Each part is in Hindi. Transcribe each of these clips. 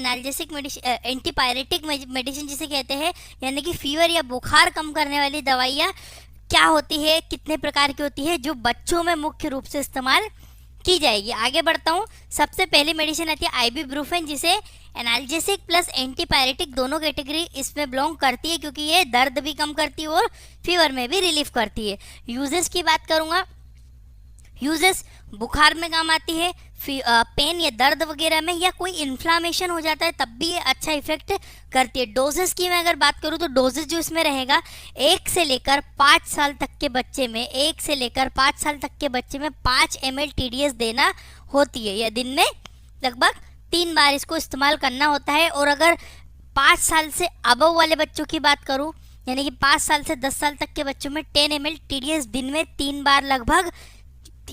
एनाल्जेसिक मेडिसिन, एंटीपायरेटिक मेडिसिन जिसे कहते हैं, यानी कि फीवर या बुखार कम करने वाली दवाइयाँ क्या होती है, कितने प्रकार की होती है, जो बच्चों में मुख्य रूप से इस्तेमाल की जाएगी। आगे बढ़ता हूँ। सबसे पहली मेडिसिन आती है आइबुप्रोफेन, जिसे एनाल्जेसिक प्लस एंटीपायरेटिक दोनों कैटेगरी इसमें बिलोंग करती है, क्योंकि ये दर्द भी कम करती है और फीवर में भी रिलीफ करती है। यूजेस की बात करूँगा, यूजेस बुखार में काम आती है, पेन या दर्द वगैरह में, या कोई इन्फ्लामेशन हो जाता है तब भी ये अच्छा इफेक्ट करती है। डोजेस की मैं अगर बात करूँ तो डोजेस जो इसमें रहेगा 1 से लेकर 5 साल तक के बच्चे में, 1 से लेकर 5 साल तक के बच्चे में 5 ml TDS देना होती है, या दिन में लगभग 3 बार इसको इस्तेमाल करना होता है। और अगर 5 साल से अबव वाले बच्चों की बात करूँ, यानी कि 5 साल से 10 साल तक के बच्चों में 10 ml TDS दिन में 3 बार, लगभग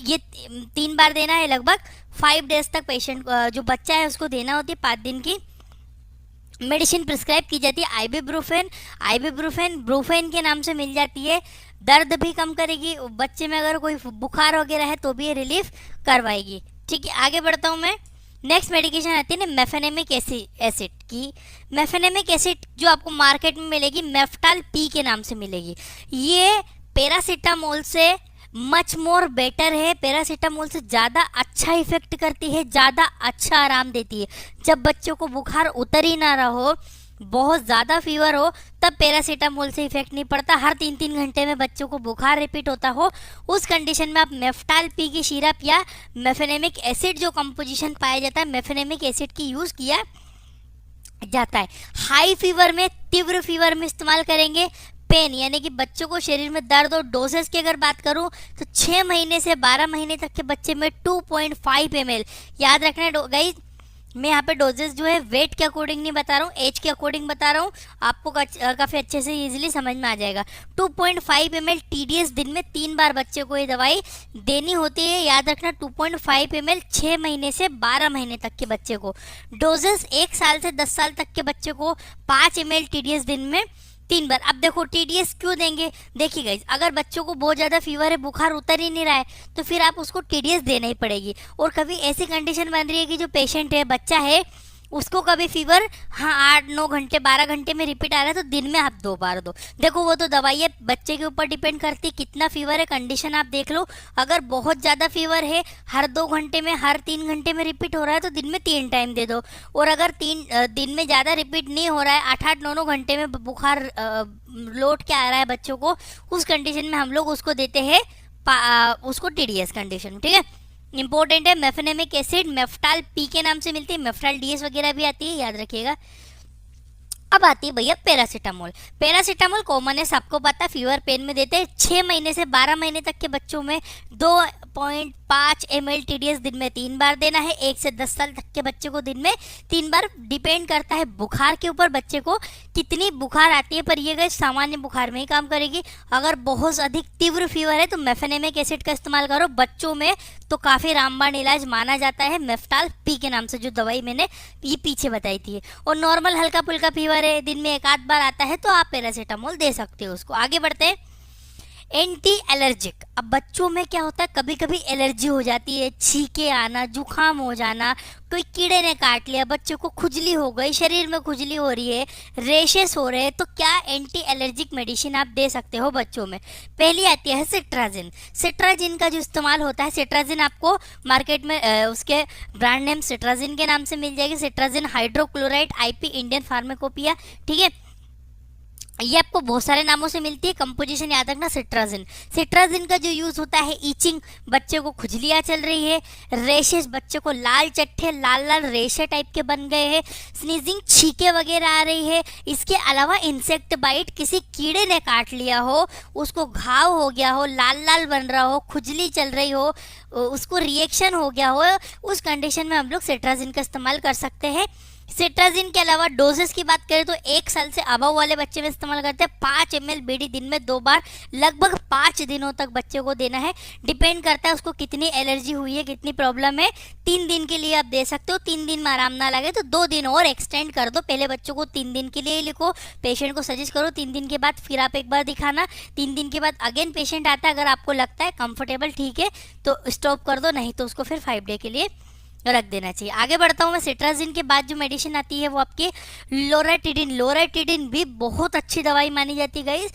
ये 3 बार देना है। लगभग 5 डेज तक पेशेंट जो बच्चा है उसको देना होती है। 5 दिन की मेडिसिन प्रिस्क्राइब की जाती है। आइबुप्रोफेन ब्रूफेन के नाम से मिल जाती है। दर्द भी कम करेगी, बच्चे में अगर कोई बुखार वगैरह है तो भी ये रिलीफ करवाएगी। ठीक है, आगे बढ़ता हूँ मैं। नेक्स्ट मेडिकेशन आती है ना मेफेनेमिक एसिड की। मेफेनेमिक एसिड जो आपको मार्केट में मिलेगी मेफ्टाल पी के नाम से मिलेगी। ये पैरासीटामोल से मच मोर बेटर है, पैरासीटामोल से ज़्यादा अच्छा इफेक्ट करती है, ज़्यादा अच्छा आराम देती है। जब बच्चों को बुखार उतर ही ना रहा हो, बहुत ज़्यादा फीवर हो, तब पैरासीटामोल से इफेक्ट नहीं पड़ता। हर 3-3 घंटे में बच्चों को बुखार रिपीट होता हो, उस कंडीशन में आप मेफ्टाल पी की सिरप या मेफेनेमिक एसिड जो कंपोजिशन पाया जाता है मेफेनेमिक एसिड की यूज़ किया जाता है। हाई फीवर में, तीव्र फीवर में इस्तेमाल करेंगे। पेन यानी कि बच्चों को शरीर में दर्द, और डोजेस की अगर बात करूं तो 6 महीने से 12 महीने तक के बच्चे में 2.5 ml। याद रखना गाइस, मैं यहाँ पे डोजेस जो है वेट के अकॉर्डिंग नहीं बता रहा हूँ, एज के अकॉर्डिंग बता रहा हूँ, आपको काफ़ी अच्छे से इजीली समझ में आ जाएगा। 2.5 ml TDS दिन में 3 बार बच्चे को ये दवाई देनी होती है। याद रखना 2.5 ml 6 महीने से 12 महीने तक के बच्चे को। डोजेस 1 साल से 10 साल तक के बच्चे को 5 ml TDS दिन में 3 बार। अब देखो TDS क्यों देंगे, देखिए गाइस, अगर बच्चों को बहुत ज़्यादा फीवर है, बुखार उतर ही नहीं रहा है, तो फिर आप उसको TDS देना ही पड़ेगी। और कभी ऐसी कंडीशन बन रही है कि जो पेशेंट है, बच्चा है, उसको कभी फीवर 8-9 घंटे 12 घंटे में रिपीट आ रहा है, तो दिन में आप 2 बार दो। देखो वो तो दवाई है, बच्चे के ऊपर डिपेंड करती है कितना फीवर है, कंडीशन आप देख लो। अगर बहुत ज़्यादा फीवर है, हर 2 घंटे में, हर 3 घंटे में रिपीट हो रहा है, तो दिन में 3 टाइम दे दो। और अगर 3 दिन में ज़्यादा रिपीट नहीं हो रहा है, 8-8 9-9 घंटे में बुखार लौट के आ रहा है बच्चों को, उस कंडीशन में हम लोग उसको देते हैं उसको TDS कंडीशन। ठीक है, इंपॉर्टेंट है। मेफेनेमिक एसिड मेफ्टाल पी के नाम से मिलती है, मेफ्टाल DS वगैरह भी आती है, याद रखिएगा। अब आती है भैया पैरासीटामोल। पैरासीटामोल कॉमन है, सबको पता, फीवर पेन में देते हैं। 6 महीने से 12 महीने तक के बच्चों में 2.5 ml TDS दिन में 3 बार देना है। 1 से 10 साल तक के बच्चे को दिन में 3 बार। डिपेंड करता है बुखार के ऊपर, बच्चे को कितनी बुखार आती है, पर ये गए सामान्य बुखार में ही काम करेगी। अगर बहुत अधिक तीव्र फीवर है तो मेफेनेमिक एसिड का इस्तेमाल करो। बच्चों में तो काफ़ी रामबाण इलाज माना जाता है मेफ्टाल पी के नाम से, जो दवाई मैंने ये पीछे बताई थी। और नॉर्मल हल्का फुल्का फीवर है, दिन में 1-8 बार आता है, तो आप पैरासीटामोल दे सकते हो उसको। आगे बढ़ते हैं। Anti allergic. अब बच्चों में क्या होता है, कभी कभी एलर्जी हो जाती है, छींके आना, जुकाम हो जाना, कोई कीड़े ने काट लिया, बच्चों को खुजली हो गई, शरीर में खुजली हो रही है, रेशेस हो रहे हैं, तो क्या एंटी एलर्जिक मेडिसिन आप दे सकते हो बच्चों में। पहली आती है सिट्राजिन। सिट्राजिन का जो इस्तेमाल होता है, सिट्राजिन आपको मार्केट में उसके ब्रांड नेम सिट्राजिन के नाम से मिल जाएगी। Cetirizine hydrochloride IP Indian pharmacopoeia. ठीक है, ये आपको बहुत सारे नामों से मिलती है, कंपोजिशन याद रखना सिट्राजिन। सिट्राजिन का जो यूज़ होता है ईचिंग, बच्चे को खुजलियाँ चल रही है, रेशेस, बच्चे को लाल चट्टे लाल लाल रेशे टाइप के बन गए हैं, स्नीजिंग, छींके वगैरह आ रही है। इसके अलावा इंसेक्ट बाइट, किसी कीड़े ने काट लिया हो, उसको घाव हो गया हो, लाल लाल बन रहा हो, खुजली चल रही हो, उसको रिएक्शन हो गया हो, उस कंडीशन में हम लोग सिट्राजिन का इस्तेमाल कर सकते हैं। सिट्राजिन के अलावा डोजेस की बात करें तो 1 साल से अबव वाले बच्चे में इस्तेमाल करते हैं। 5 ml BD दिन में 2 बार, लगभग 5 दिनों तक बच्चे को देना है। डिपेंड करता है उसको कितनी एलर्जी हुई है, कितनी प्रॉब्लम है। 3 दिन के लिए आप दे सकते हो। 3 दिन में आराम ना लगे तो 2 दिन और एक्सटेंड कर दो। पहले बच्चों को 3 दिन के लिए लिखो, पेशेंट को सजेस्ट करो, 3 दिन के बाद फिर आप एक बार दिखाना। 3 दिन के बाद अगेन पेशेंट आता है, अगर आपको लगता है कंफर्टेबल ठीक है तो स्टॉप कर दो, नहीं तो उसको फिर 5 डे के लिए रख देना चाहिए। आगे बढ़ता हूँ मैं। सिट्राजिन के बाद जो मेडिसिन आती है वो आपकी लोराटिडिन। लोराटिडिन भी बहुत अच्छी दवाई मानी जाती है guys.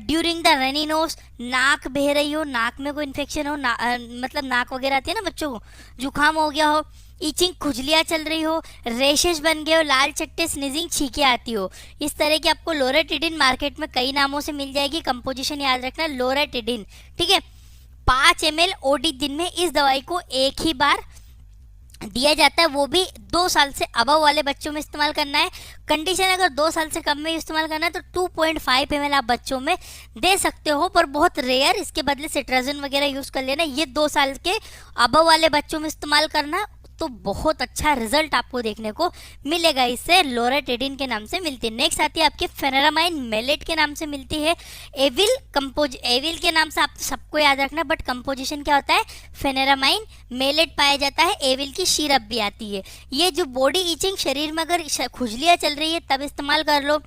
During the runny nose, नाक बह रही हो, नाक में कोई इन्फेक्शन हो, मतलब नाक वगैरह आती है ना बच्चों को, जुकाम हो गया हो, ईचिंग खुजलियाँ चल रही हो, रेशेस बन गए हो, लाल चट्टे, स्नीजिंग, छींके आती हो, इस तरह की आपको लोराटिडिन मार्केट में कई नामों से मिल जाएगी। कंपोजिशन याद रखना, लोराटिडिन, ठीक है। 5 ml ओडी दिन में इस दवाई को एक ही बार दिया जाता है, वो भी 2 साल से अबव वाले बच्चों में इस्तेमाल करना है। कंडीशन अगर 2 साल से कम में इस्तेमाल करना है तो 2.5 ml आप बच्चों में दे सकते हो, पर बहुत रेयर। इसके बदले सिट्राजिन वगैरह यूज़ कर लेना। ये 2 साल के अबव वाले बच्चों में इस्तेमाल करना तो बहुत अच्छा रिजल्ट आपको देखने को मिलेगा। इससे लोराटिडिन के नाम से मिलती है। नेक्स्ट आती है आपकी फेनेरामाइन मेलेट के नाम से मिलती है। एविल के नाम से आप सबको याद रखना, बट कंपोजिशन क्या होता है, फेनेरामाइन मेलेट पाया जाता है। एविल की सिरप भी आती है। ये जो बॉडी ईचिंग, शरीर में अगर खुजलियाँ चल रही है तब इस्तेमाल कर लो।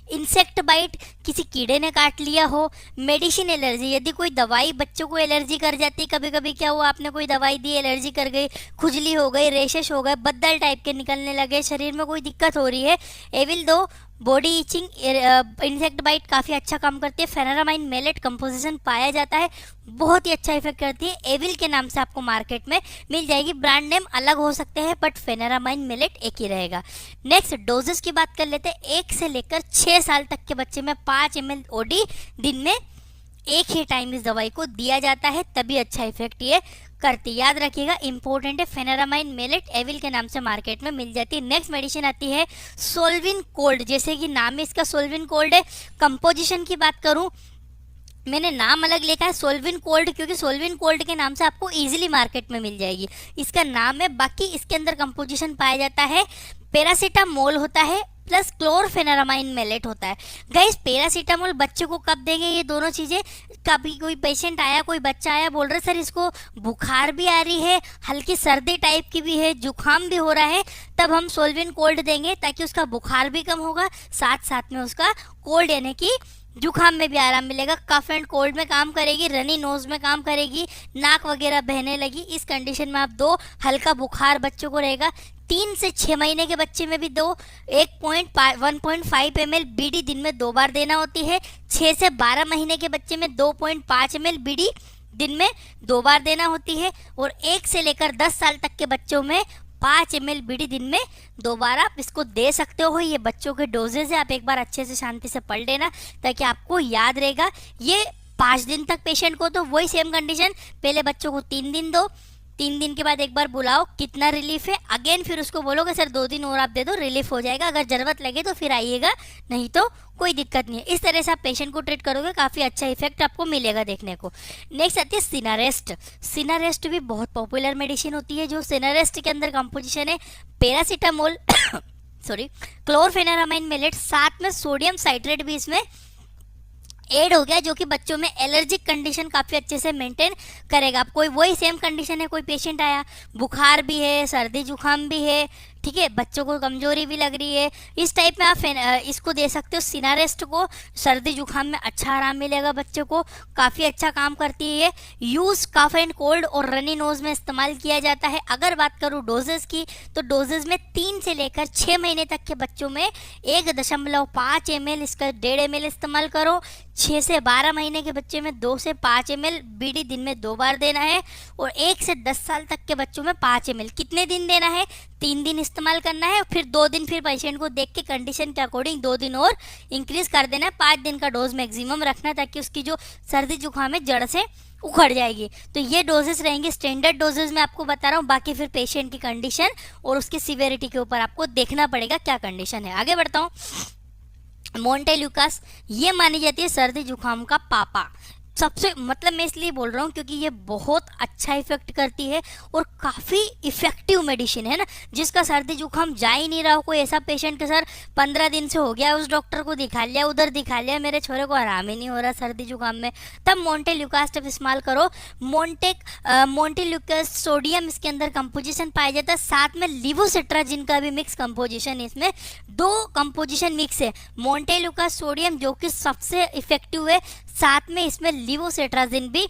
इंसेक्ट बाइट, किसी कीड़े ने काट लिया हो। मेडिसिन एलर्जी, यदि कोई दवाई बच्चों को एलर्जी कर जाती है, कभी कभी क्या हुआ, आपने कोई दवाई दी, एलर्जी कर गई, खुजली हो गई, रेशेस हो गए, बद्दल टाइप के निकलने लगे, शरीर में कोई दिक्कत हो रही है, एविल दो। बॉडी ईचिंग, इंसेक्ट बाइट काफ़ी अच्छा काम करती है। फेनेरामाइन मेलेट कंपोजिशन पाया जाता है, बहुत ही अच्छा इफेक्ट करती है। एविल के नाम से आपको मार्केट में मिल जाएगी। ब्रांड नेम अलग हो सकते हैं बट फेनेरामाइन मेलेट एक ही रहेगा। नेक्स्ट डोजेस की बात कर लेते हैं। 1 से लेकर 6 साल तक के बच्चे में 5 ml ओडी दिन में एक ही टाइम इस दवाई को दिया जाता है, तभी अच्छा इफेक्ट ये करती। याद रखिएगा, इंपॉर्टेंट है। फेनेरामाइन मेलेट एविल के नाम से मार्केट में मिल जाती है। नेक्स्ट मेडिसिन आती है सोल्विन कोल्ड। जैसे कि नाम में इसका सोल्विन कोल्ड है। कंपोजिशन की बात करूं, मैंने नाम अलग लिखा है सोल्विन कोल्ड, क्योंकि सोल्विन कोल्ड के नाम से आपको इजीली मार्केट में मिल जाएगी, इसका नाम है। बाकी इसके अंदर कंपोजिशन पाया जाता है, पैरासीटामोल होता है प्लस क्लोरफेनेरामाइन मेलेट होता है। गाइस पैरासीटामोल बच्चे को कब देंगे, ये दोनों चीज़ें, कभी कोई पेशेंट आया, कोई बच्चा आया, बोल रहे सर इसको बुखार भी आ रही है, हल्की सर्दी टाइप की भी है, जुकाम भी हो रहा है, तब हम सोल्विन कोल्ड देंगे ताकि उसका बुखार भी कम होगा, साथ साथ में उसका कोल्ड यानी कि जुकाम में भी आराम मिलेगा। कफ एंड कोल्ड में काम करेगी, रनी नोज में काम करेगी, नाक वगैरह बहने लगी, इस कंडीशन में आप दो। हल्का बुखार बच्चों को रहेगा। 3 से 6 महीने के बच्चे में भी दो। 1.5 ml बीडी दिन में 2 बार देना होती है। 6 से 12 महीने के बच्चे में 2.5 ml बीडी दिन में 2 बार देना होती है। और 1 से लेकर 10 साल तक के बच्चों में 5 ml बीडी दिन में 2 बार आप इसको दे सकते हो। ये बच्चों के डोजेज है, आप एक बार अच्छे से शांति से पढ़ लेना ताकि आपको याद रहेगा। ये 5 दिन तक पेशेंट को तो वही सेम कंडीशन, पहले बच्चों को 3 दिन दो, 3 दिन के बाद एक बार बुलाओ कितना रिलीफ है, अगेन फिर उसको बोलोगे सर 2 दिन और आप दे दो, रिलीफ हो जाएगा, अगर ज़रूरत लगे तो फिर आइएगा, नहीं तो कोई दिक्कत नहीं है। इस तरह से आप पेशेंट को ट्रीट करोगे, काफ़ी अच्छा इफेक्ट आपको मिलेगा देखने को। नेक्स्ट आती है सिनारेस्ट। सिनारेस्ट भी बहुत पॉपुलर मेडिसिन होती है। जो सिनारेस्ट के अंदर कंपोजिशन है पैरासीटामोल सॉरी क्लोरफेनेरामाइन मेलेट, साथ में सोडियम साइट्रेट भी इसमें ऐड हो गया, जो कि बच्चों में एलर्जिक कंडीशन काफ़ी अच्छे से मेंटेन करेगा। आप कोई वही सेम कंडीशन है, कोई पेशेंट आया, बुखार भी है, सर्दी जुकाम भी है, ठीक है, बच्चों को कमजोरी भी लग रही है, इस टाइप में आप इसको दे सकते हो सिनारेस्ट को। सर्दी जुकाम में अच्छा आराम मिलेगा बच्चों को, काफ़ी अच्छा काम करती है। यूज़ कफ एंड कोल्ड और रनी नोज में इस्तेमाल किया जाता है। अगर बात करूँ डोजेज की, तो डोजेज में 3 से लेकर 6 महीने तक के बच्चों में 1.5 ml, इसका 1.5 ml इस्तेमाल करो। 6 से 12 महीने के बच्चे में 2 से 5 ml बीडी दिन में 2 बार देना है। और 1 से 10 साल तक के बच्चों में 5 ml कितने दिन देना है, 3 दिन इस्तेमाल करना है। फिर 2 दिन फिर पेशेंट को देख के कंडीशन के अकॉर्डिंग 2 दिन और इंक्रीज कर देना है। 5 दिन का डोज मैक्सिमम रखना है ताकि उसकी जो सर्दी जुकाम है जड़ से उखड़ जाएगी। तो ये डोजेस रहेंगे स्टैंडर्ड डोजेस में आपको बता रहा हूँ। बाकी फिर पेशेंट की कंडीशन और उसकी सीवियरिटी के ऊपर आपको देखना पड़ेगा क्या कंडीशन है। आगे बढ़ता हूँ। मोंटेल्यूकास, ये मानी जाती है सर्दी जुकाम का पापा। सबसे मतलब मैं इसलिए बोल रहा हूँ क्योंकि ये बहुत अच्छा इफेक्ट करती है और काफ़ी इफेक्टिव मेडिसिन है ना। जिसका सर्दी जुकाम जा ही नहीं रहा हो, कोई ऐसा पेशेंट के सर 15 दिन से हो गया, उस डॉक्टर को दिखा लिया, उधर दिखा लिया, मेरे छोरे को आराम ही नहीं हो रहा सर्दी जुकाम में, तब मोंटेल्यूकास टेप इस्तेमाल करो। मोंटेल्यूकास सोडियम इसके अंदर कंपोजिशन पाया जाता है, साथ में लिवोसिट्राजिन का भी मिक्स कंपोजिशन है। इसमें 2 कंपोजिशन मिक्स है, मोंटेल्यूकास सोडियम जो कि सबसे इफेक्टिव है, साथ में इसमें लिवोसिट्राजिन भी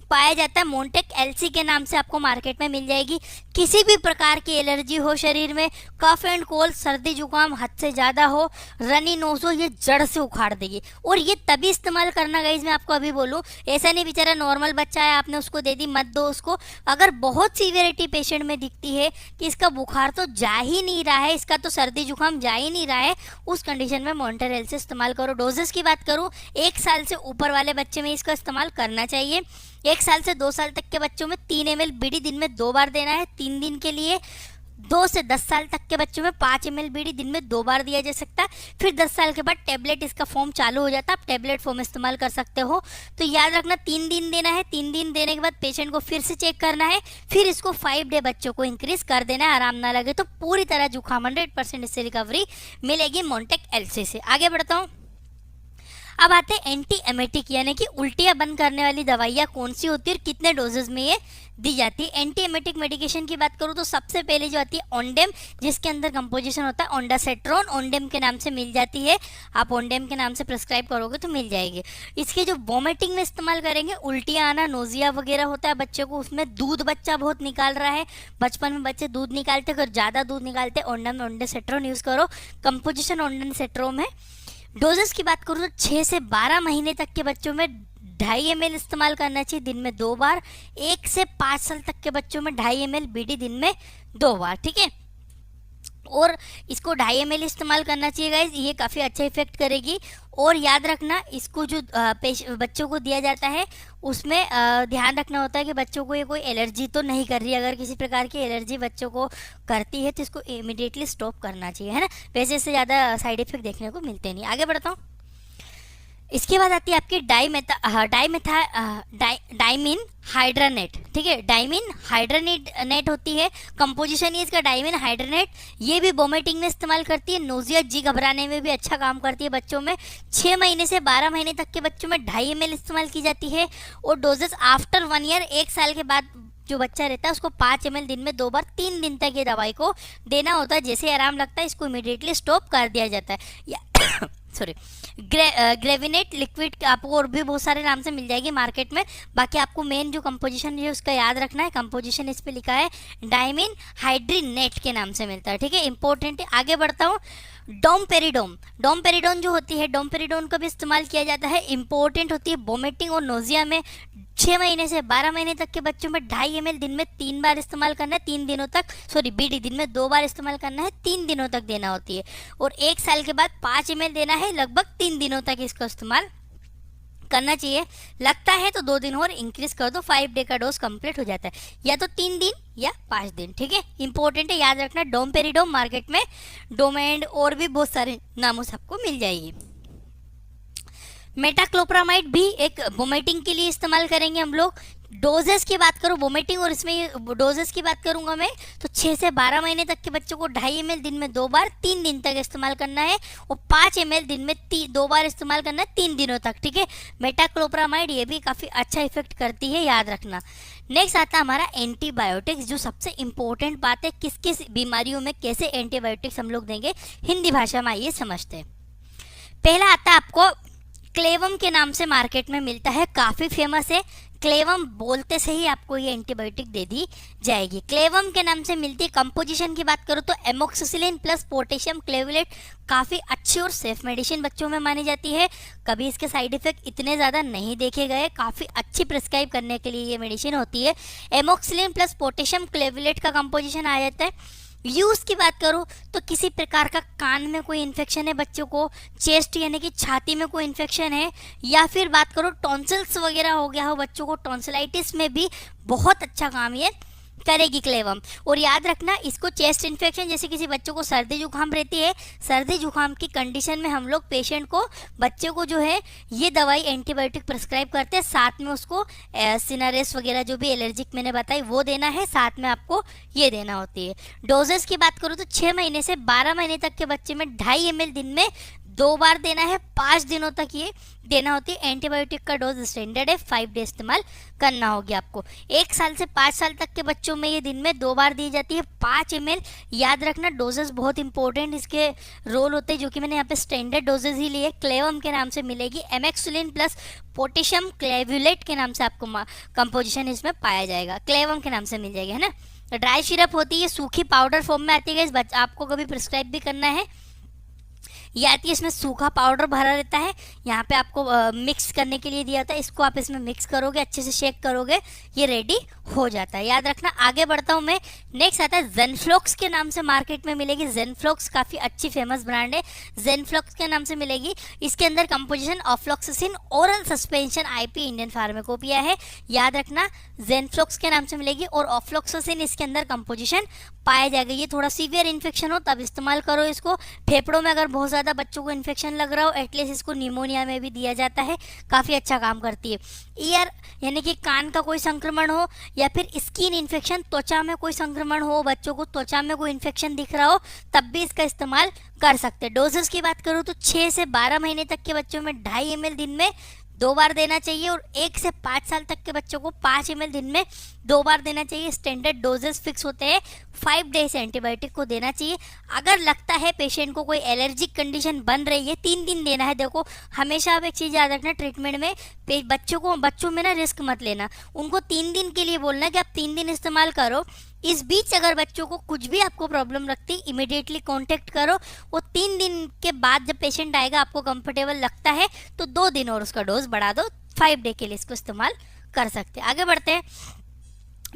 पाया जाता है मोंटेक एलसी के नाम से आपको मार्केट में मिल जाएगी। किसी भी प्रकार की एलर्जी हो शरीर में, कफ एंड कोल्ड, सर्दी जुकाम हद से ज़्यादा हो, रनी नोज हो, ये जड़ से उखाड़ देगी। और ये तभी इस्तेमाल करना गाइस, मैं आपको अभी बोलूँ, ऐसा नहीं बेचारा नॉर्मल बच्चा है आपने उसको दे दी, मत दो उसको। अगर बहुत सीवियरिटी पेशेंट में दिखती है कि इसका बुखार तो जा ही नहीं रहा है, इसका तो सर्दी जुकाम जा ही नहीं रहा है, उस कंडीशन में मॉन्टर एल से इस्तेमाल करो। डोजेस की बात करूँ, 1 साल से ऊपर वाले बच्चे में इसका इस्तेमाल करना चाहिए। 1 साल से 2 साल तक के बच्चों में 3 ml बीडी दिन में 2 बार देना है 3 दिन के लिए। 2 से 10 साल तक के बच्चों में 5 ml बीडी दिन में 2 बार दिया जा सकता है। फिर 10 साल के बाद टैबलेट इसका फॉर्म चालू हो जाता है, आप टैबलेट फॉर्म इस्तेमाल कर सकते हो। तो याद रखना 3 दिन देना है, 3 दिन देने के बाद पेशेंट को फिर से चेक करना है, फिर इसको 5 डे बच्चों को इंक्रीज कर देना है। आराम ना लगे तो पूरी तरह जुकाम 100% इससे रिकवरी मिलेगी मोंटेक एलसी से। आगे बढ़ता हूँ। अब आते हैं एंटी एमेटिक, यानी कि उल्टियाँ बंद करने वाली दवाइयाँ कौन सी होती है और कितने डोजेज में ये दी जाती है। एंटी एमेटिक मेडिकेशन की बात करूँ तो सबसे पहले जो आती है ओंडेम, जिसके अंदर कंपोजिशन होता है ओंडासेट्रोन, ओंडेम के नाम से मिल जाती है। आप ओंडेम के नाम से प्रिस्क्राइब करोगे तो मिल जाएगी। इसके जो वॉमिटिंग में इस्तेमाल करेंगे, उल्टियाँ आना, नोजिया वगैरह होता है बच्चे को, उसमें दूध बच्चा बहुत निकाल रहा है, बचपन में बच्चे दूध निकालते, अगर ज़्यादा दूध निकालते ओंडेम ओंडासेट्रोन यूज़ करो। कंपोजिशन ओंडासेट्रोन है। डोजेस की बात करूँ तो 6 से 12 महीने तक के बच्चों में 2.5 ml इस्तेमाल करना चाहिए दिन में 2 बार। 1 से 5 साल तक के बच्चों में 2.5 ml बीडी दिन में 2 बार, ठीक है। और इसको 2.5 ml इस्तेमाल करना चाहिए गाइज, ये काफ़ी अच्छा इफेक्ट करेगी। और याद रखना इसको जो बच्चों को दिया जाता है उसमें ध्यान रखना होता है कि बच्चों को ये कोई एलर्जी तो नहीं कर रही है। अगर किसी प्रकार की एलर्जी बच्चों को करती है तो इसको इमिडिएटली स्टॉप करना चाहिए, है ना। वैसे इससे ज़्यादा साइड इफेक्ट देखने को मिलते नहीं। आगे बढ़ता हूँ। इसके बाद आती है आपकी डाइमिन हाइड्रानेट, ठीक है। डाइमिन हाइड्रानेट होती है, कंपोजिशन है इसका डाइमिन हाइड्रानेट। ये भी वोमिटिंग में इस्तेमाल करती है, नोजिया जी घबराने में भी अच्छा काम करती है बच्चों में। 6 महीने से 12 महीने तक के बच्चों में 2.5 ml इस्तेमाल की जाती है। और डोजेस आफ्टर 1 ईयर, 1 साल के बाद जो बच्चा रहता है उसको 5 ml दिन में 2 बार 3 दिन तक ये दवाई को देना होता है। जैसे आराम लगता है इसको इमीडिएटली स्टॉप कर दिया जाता है। सॉरी, ग्रेविनेट लिक्विड आपको और भी बहुत सारे नाम से मिल जाएगी मार्केट में। बाकी आपको मेन जो कंपोजिशन है उसका याद रखना है। कंपोजिशन इस पे लिखा है डाइमिन हाइड्रीनेट के नाम से मिलता है, ठीक है, इंपॉर्टेंट है। आगे बढ़ता हूँ। डोमपेरिडोन जो होती है, डोमपेरिडोन का भी इस्तेमाल किया जाता है, इंपॉर्टेंट होती है वोमिटिंग और नोजिया में। 6 महीने से 12 महीने तक के बच्चों में 2.5 ml दिन में 3 बार इस्तेमाल करना है 3 दिनों तक। सॉरी, बीडी दिन में 2 बार इस्तेमाल करना है 3 दिनों तक देना होती है। और 1 साल के बाद 5 ml देना है, लगभग 3 दिनों तक इसको इस्तेमाल करना चाहिए। लगता है तो 2 दिन और इंक्रीज कर दो, 5 डे का डोज कंप्लीट हो जाता है, या तो 3 दिन या 5 दिन, ठीक है। इंपॉर्टेंट है, याद रखना। डोमपेरिडोम मार्केट में डोमेंड और भी बहुत सारे नामों से आपको मिल जाएगी। मेटाक्लोप्रामाइड भी एक वोमिटिंग के लिए इस्तेमाल करेंगे हम लोग। डोजेस की बात करूँ वोमिटिंग और इसमें डोजेस की बात करूंगा मैं, तो 6 से 12 महीने तक के बच्चों को 2.5 ml दिन में 2 बार 3 दिन तक इस्तेमाल करना है। और 5 ml दिन में 2 बार इस्तेमाल करना है 3 दिनों तक, ठीक है। मेटाक्लोप्रामाइड ये भी काफ़ी अच्छा इफेक्ट करती है, याद रखना। नेक्स्ट आता है हमारा एंटीबायोटिक्स, जो सबसे इंपॉर्टेंट बात है, किस किस बीमारियों में कैसे एंटीबायोटिक्स हम लोग देंगे, हिंदी भाषा में आइए समझते हैं। पहला आता है आपको क्लेवम के नाम से मार्केट में मिलता है, काफ़ी फेमस है। क्लेवम बोलते से ही आपको ये एंटीबायोटिक दे दी जाएगी। क्लेवम के नाम से मिलती है। कंपोजिशन की बात करूँ तो एमोक्सिसिलिन प्लस पोटेशियम क्लेवलेट, काफ़ी अच्छी और सेफ मेडिसिन बच्चों में मानी जाती है। कभी इसके साइड इफेक्ट इतने ज़्यादा नहीं देखे गए, काफ़ी अच्छी प्रिस्क्राइब करने के लिए ये मेडिसिन होती है। एमोक्सिलिन प्लस पोटेशियम क्लेवलेट का कंपोजिशन आ जाता है। यूज़ की बात करूँ तो किसी प्रकार का कान में कोई इन्फेक्शन है बच्चों को, चेस्ट यानी कि छाती में कोई इन्फेक्शन है, या फिर बात करो टॉन्सिल्स वगैरह हो गया हो बच्चों को, टॉन्सिलाइटिस में भी बहुत अच्छा काम ये करेगी क्लेवम। और याद रखना इसको चेस्ट इन्फेक्शन, जैसे किसी बच्चों को सर्दी जुकाम रहती है, सर्दी जुकाम की कंडीशन में हम लोग पेशेंट को, बच्चे को जो है ये दवाई एंटीबायोटिक प्रिस्क्राइब करते हैं। साथ में उसको सिनारेस वगैरह जो भी एलर्जिक मैंने बताई वो देना है, साथ में आपको ये देना होती है। डोजेस की बात करूँ तो 6 महीने से 12 महीने तक के बच्चे में 2.5 ml दिन में 2 बार देना है, 5 दिनों तक ये देना होती है। एंटीबायोटिक का डोज स्टैंडर्ड है, 5 डे इस्तेमाल करना होगी आपको। 1 साल से 5 साल तक के बच्चों में ये दिन में 2 बार दी जाती है, 5 ml। याद रखना डोजेस बहुत इंपॉर्टेंट इसके रोल होते हैं, जो कि मैंने यहाँ पे स्टैंडर्ड डोजेस ही लिए। क्लेवम के नाम से मिलेगी, एमेक्सुलिन प्लस पोटेशियम क्लेवुलेट के नाम से आपको कंपोजिशन इसमें पाया जाएगा, क्लेवम के नाम से मिल जाएगा, है ना। ड्राई सिरप होती है, सूखी पाउडर फॉर्म में आती है। इस आपको कभी प्रिस्क्राइब भी करना है, ये आती है, इसमें सूखा पाउडर भरा रहता है, यहाँ पे आपको मिक्स करने के लिए दिया था। इसको आप इसमें मिक्स करोगे, अच्छे से शेक करोगे, ये रेडी हो जाता है। याद रखना। आगे बढ़ता हूँ मैं। नेक्स्ट आता है जेनफ्लॉक्स के नाम से मार्केट में मिलेगी। जेनफ्लॉक्स काफ़ी अच्छी फेमस ब्रांड है, जेनफ्लॉक्स के नाम से मिलेगी। इसके अंदर composition ofloxacin oral suspension IP Indian pharmacopoeia है। याद रखना जेनफ्लॉक्स के नाम से मिलेगी, और ऑफ्लॉक्सासिन इसके अंदर कंपोजिशन पाया जाएगा। ये थोड़ा सीवियर इन्फेक्शन हो तब इस्तेमाल करो इसको। फेफड़ों में अगर बहुत ज़्यादा बच्चों को इन्फेक्शन लग रहा हो, एटलीस्ट इसको निमोनिया में भी दिया जाता है, काफ़ी अच्छा काम करती है। ईयर यानी कि कान का कोई संक्रमण हो, या फिर स्किन इन्फेक्शन, त्वचा में कोई संक्रमण हो, बच्चों को त्वचा में कोई इन्फेक्शन दिख रहा हो, तब भी इसका इस्तेमाल कर सकते हैं। डोजेस की बात करूँ तो 6 से 12 महीने तक के बच्चों में 2.5 ml दिन में 2 बार देना चाहिए, और 1 से 5 साल तक के बच्चों को 5 ml दिन में 2 बार देना चाहिए। स्टैंडर्ड डोजेस फिक्स होते हैं, 5 डेज एंटीबायोटिक को देना चाहिए। अगर लगता है पेशेंट को कोई एलर्जिक कंडीशन बन रही है, 3 दिन देना है। देखो हमेशा आप एक चीज़ याद रखना, ट्रीटमेंट में बच्चों में ना रिस्क मत लेना। उनको 3 दिन के लिए बोलना कि आप 3 दिन इस्तेमाल करो। इस बीच अगर बच्चों को कुछ भी आपको प्रॉब्लम लगती है, इमिडिएटली कांटेक्ट करो। वो 3 दिन के बाद जब पेशेंट आएगा, आपको कंफर्टेबल लगता है तो 2 दिन और उसका डोज बढ़ा दो, 5 डे के लिए इसको इस्तेमाल कर सकते हैं। आगे बढ़ते हैं।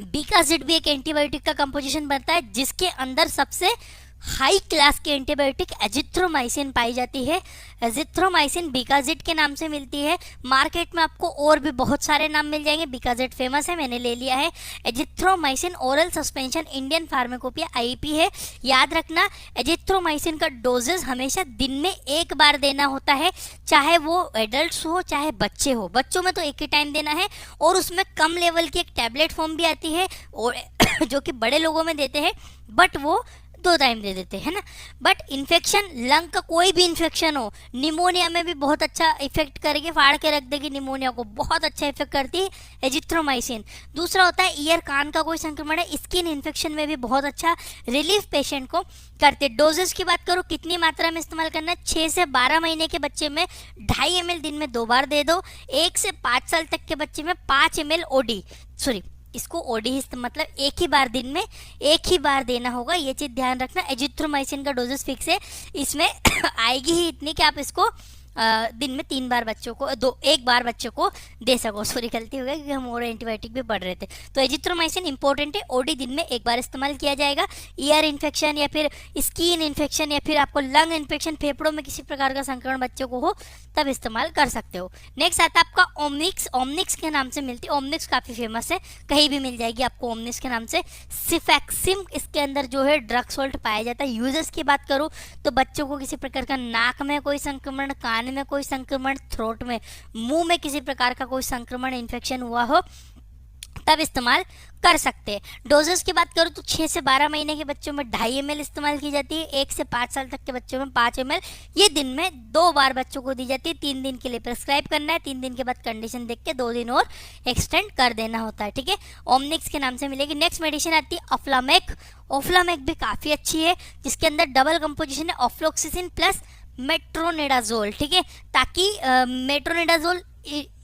बीकाजिड भी एक एंटीबायोटिक का कंपोजिशन बनता है, जिसके अंदर सबसे हाई क्लास की एंटीबायोटिक एजिथ्रोमाइसिन पाई जाती है। एजिथ्रोमाइसिन बीकाजिड के नाम से मिलती है। मार्केट में आपको और भी बहुत सारे नाम मिल जाएंगे, बीकाजिड फेमस है, मैंने ले लिया है। Azithromycin oral suspension Indian pharmacopoeia IP है। याद रखना एजिथ्रोमाइसिन का डोजेस हमेशा दिन में 1 बार देना होता है, चाहे वो एडल्ट हो चाहे बच्चे हो। बच्चों में तो एक ही टाइम देना है, और उसमें कम लेवल की एक टैबलेट फॉर्म भी आती है, और जो कि बड़े लोगों में देते हैं, बट वो 2 टाइम दे देते हैं ना। बट इन्फेक्शन, लंग का कोई भी इन्फेक्शन हो, निमोनिया में भी बहुत अच्छा इफेक्ट करेगी, फाड़ के रख देगी निमोनिया को, बहुत अच्छा इफेक्ट करती है एजिथ्रोमाइसिन। दूसरा होता है ईयर, कान का कोई संक्रमण है, स्किन इन्फेक्शन में भी बहुत अच्छा रिलीफ पेशेंट को करते। डोजेस की बात करो कितनी मात्रा में इस्तेमाल करना है, 6 से 12 महीने के बच्चे में 2.5 ml दिन में 2 बार दे दो। 1 से 5 साल तक के बच्चे में 5 ml इसको ओडी मतलब एक ही बार दिन में 1 ही बार देना होगा, ये चीज़ ध्यान रखना। एजिथ्रोमाइसिन का डोजेस फिक्स है, इसमें आएगी ही इतनी कि आप इसको दिन में 3 बार बच्चों को 1 बार बच्चों को दे सको। सॉरी गलती हो गई क्योंकि हम और एंटीबायोटिक भी पढ़ रहे थे। तो एजिथ्रोमाइसिन इंपॉर्टेंट है, ओडी दिन में 1 बार इस्तेमाल किया जाएगा। ईयर इन्फेक्शन या फिर स्किन इन्फेक्शन या फिर आपको लंग इन्फेक्शन, फेफड़ों में किसी प्रकार का संक्रमण बच्चों को हो तब इस्तेमाल कर सकते हो। नेक्स्ट आता है आपका ओमनिक्स के नाम से मिलती है। ओमनिक्स काफ़ी फेमस है, कहीं भी मिल जाएगी आपको ओमनिक्स के नाम से। सिफैक्सिम इसके अंदर जो है ड्रग सॉल्ट पाया जाता है। यूजेस की बात करूँ तो बच्चों को किसी प्रकार का नाक में कोई संक्रमण, कान में कोई संक्रमण, थ्रोट में, मुंह में किसी प्रकार का कोई संक्रमण इन्फेक्शन हुआ हो तब इस्तेमाल कर सकते हैं। डोजेस की बात करूँ तो 6 से 12 महीने के बच्चों में 2.5 ml इस्तेमाल की जाती है। 1 से 5 साल तक के बच्चों में 5 ml, ये दिन में 2 बार बच्चों को दी जाती है। 3 दिन के लिए प्रिस्क्राइब करना है, 3 दिन के बाद कंडीशन देख के 2 दिन और एक्सटेंड कर देना होता है, ठीक है। ओमनिक्स के नाम से मिलेगी। नेक्स्ट मेडिसिन आती है ऑफ्लामेक। ऑफ्लामेक भी काफ़ी अच्छी है, जिसके अंदर डबल कंपोजिशन है, ऑफ्लोक्सिसिन प्लस मेट्रोनिडाजोल, ठीक है, ताकि मेट्रोनिडाजोल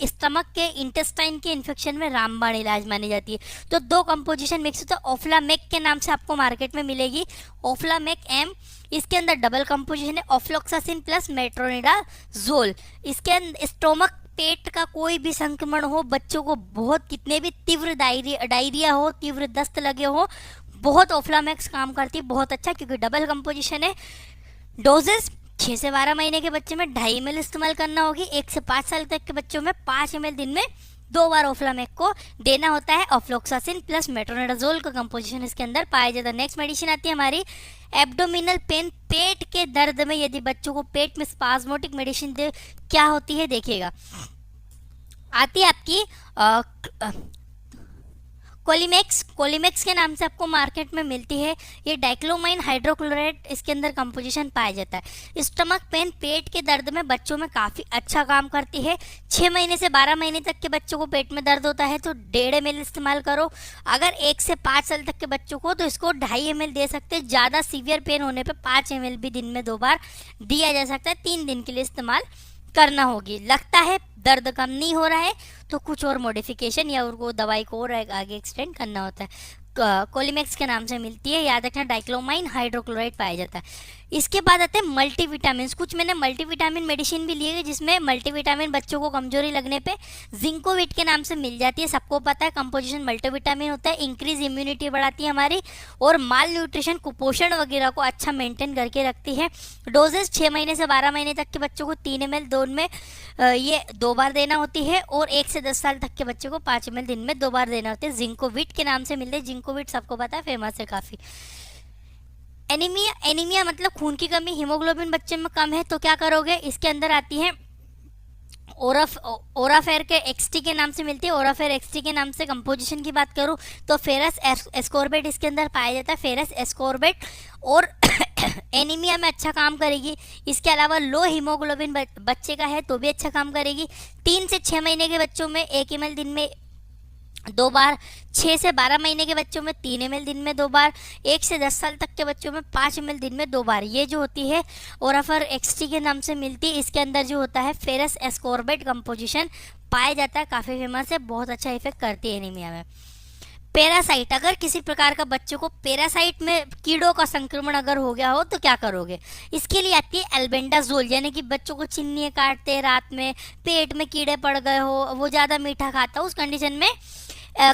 स्टमक के इंटेस्टाइन के इन्फेक्शन में रामबाण इलाज मानी जाती है। तो 2 कंपोजिशन मिक्स होता है। ऑफ्लामेक के नाम से आपको मार्केट में मिलेगी, ऑफ्लामेक एम। इसके अंदर डबल कंपोजिशन है, ऑफ्लोक्सासिन प्लस मेट्रोनिडाजोल। इसके अंदर स्टोमक, पेट का कोई भी संक्रमण हो, बच्चों को बहुत कितने भी तीव्र डायरिया हो, तीव्र दस्त लगे हो, बहुत ऑफ्लामेक्स काम करती है, बहुत अच्छा, क्योंकि डबल कंपोजिशन है। डोजेस 6 से 12 महीने के बच्चे में 2.5 ml इस्तेमाल करना होगी। 1 से 5 साल तक के बच्चों में 5 ml दिन में 2 बार ऑफ्लामेक को देना होता है। ऑफ्लोक्सासिन प्लस मेट्रोनिडाजोल का कंपोजिशन इसके अंदर पाया जाता है। नेक्स्ट मेडिसिन आती है हमारी एब्डोमिनल पेन, पेट के दर्द में यदि बच्चों को पेट में स्पाज्मोटिक मेडिसिन दे, क्या होती है देखिएगा। आती है आपकी कोलिमेक्स के नाम से आपको मार्केट में मिलती है। ये डाइक्लोमाइन हाइड्रोक्लोराइड इसके अंदर कंपोजिशन पाया जाता है। स्टमक पेन, पेट के दर्द में बच्चों में काफ़ी अच्छा काम करती है। 6 महीने से 12 महीने तक के बच्चों को पेट में दर्द होता है तो 1.5 ml इस्तेमाल करो। अगर 1 से 5 साल तक के बच्चों को तो इसको 2.5 ml दे सकते हैं। ज़्यादा सीवियर पेन होने पर 5 ml भी दिन में 2 बार दिया जा सकता है। 3 दिन के लिए इस्तेमाल करना होगी। लगता है दर्द कम नहीं हो रहा है तो कुछ और मॉडिफिकेशन या उनको दवाई को और आगे एक्सटेंड करना होता है। कोलिमेक्स के नाम से मिलती है, याद रखना। डाइक्लोमाइन हाइड्रोक्लोराइड पाया जाता है। इसके बाद आते हैं मल्टीविटामिन। कुछ मैंने मल्टीविटामिन मेडिसिन भी लिए, जिसमें मल्टीविटामिन बच्चों को कमजोरी लगने पे जिंकोविट के नाम से मिल जाती है। सबको पता है कंपोजिशन मल्टीविटामिन होता है। इंक्रीज इम्यूनिटी बढ़ाती है हमारी, और माल न्यूट्रिशन, कुपोषण वगैरह को अच्छा मेंटेन करके रखती है। डोजेज 6 महीने से 12 महीने तक के बच्चों को 3 ml दिन में ये 2 बार देना होती है, और 1 से 10 साल तक के बच्चों को 5 ml दिन में 2 बार देना होता है। जिंकोविट के नाम से मिलते हैं। जिंकोविट सबको पता है, फेमस है काफ़ी। एनीमिया मतलब खून की कमी, हीमोग्लोबिन बच्चे में कम है तो क्या करोगे? इसके अंदर आती है ओराफेर के एक्सटी के नाम से मिलती है। ओराफेर एक्सटी के नाम से कंपोजिशन की बात करूं तो फेरस एस्कोर्बेट इसके अंदर पाया जाता है। फेरस एस्कोर्बेट और एनीमिया में अच्छा काम करेगी। इसके अलावा लो हीमोग्लोबिन बच्चे का है तो भी अच्छा काम करेगी। 3 से 6 महीने के बच्चों में 1 ml दिन में 2 बार, 6 से 12 महीने के बच्चों में 3 ml दिन में 2 बार, 1 से 10 साल तक के बच्चों में 5 ml दिन में 2 बार। ये जो होती है ओराफर एक्सटी के नाम से मिलती है। इसके अंदर जो होता है फेरस एस्कोर्बेट कंपोजिशन पाया जाता है। काफ़ी फेमस है, बहुत अच्छा इफेक्ट करती है एनीमिया में। पैरासाइट, अगर किसी प्रकार का बच्चों को पैरासाइट में कीड़ों का संक्रमण अगर हो गया हो तो क्या करोगे? इसके लिए आती है एल्बेंडाजोल, यानी कि बच्चों को चिन्नी काटते रात में, पेट में कीड़े पड़ गए हो, वो ज़्यादा मीठा खाता हो, उस कंडीशन में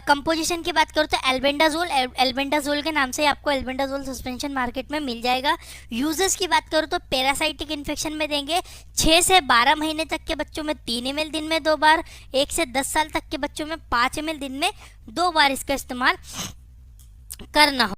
कंपोजिशन की बात करो तो एल्बेंडाजोल के नाम से आपको एल्बेंडाजोल सस्पेंशन मार्केट में मिल जाएगा। यूजेस की बात करो तो पैरासाइटिक इन्फेक्शन में देंगे। 6 से 12 महीने तक के बच्चों में 3 ml दिन में 2 बार, 1 से 10 साल तक के बच्चों में 5 ml दिन में 2 बार इसका इस्तेमाल करना हो।